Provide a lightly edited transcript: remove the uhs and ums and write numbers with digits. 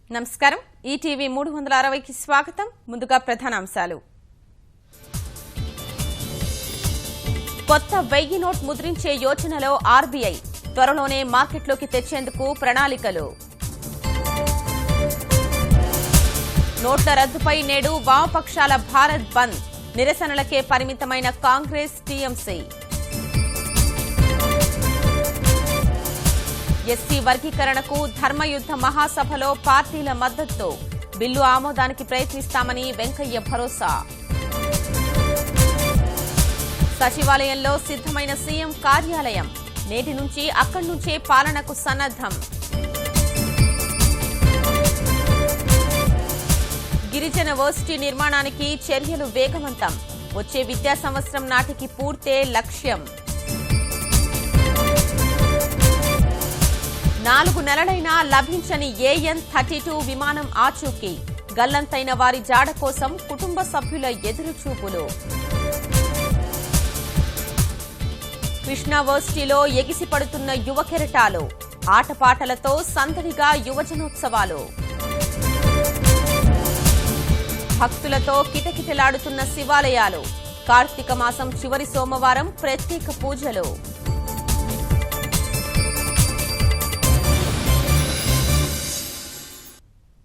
నమస్కారం ఈటీవీ 360కి స్వాగతం ముందుగా ప్రధానాంశాలు కొత్త 1000 నోట్ ముద్రించే యోచనలో ఆర్బీఐ త్వరలోనే మార్కెట్లోకి తెచ్చేందుకు ప్రణాళికలు నోట్ల రద్దుపై నేడు వామపక్షాల భారత్ బంద్ నిరసనలకే పరిమితమైన కాంగ్రెస్ టీఎంసీ ఎస్సీ వర్గీకరణకు ధర్మయుద్ధ మహాసభలో పార్టీల మద్దతు బిల్లు ఆమోదానికి ప్రయత్నిస్తామని వెంకయ్య భరోసా సచివాలయంలో సిద్ధమైన సీఎం కార్యాలయం నేటి నుంచి అక్కడి నుంచే పాలనకు సన్నద్దం గిరిజన వర్సిటీ నిర్మాణానికి చర్యలు వేగవంతం వచ్చే విద్యా సంవత్సరం నాటికి పూర్తే లక్ష్యం 4 నెలలైనా లభించని AN-32 విమానం ఆచూకీ గల్లంతైన వారి జాడ కోసం కుటుంబ సభ్యుల ఎదురుచూపులు కృష్ణా వర్సిటీలో ఎగిసిపడుతున్న యువ కెరటాలు ఆటపాటలతో సందడిగా యువజనోత్సవాలు భక్తులతో కిటకిటలాడుతున్న శివాలయాలు కార్తీక మాసం చివరి సోమవారం ప్రత్యేక పూజలు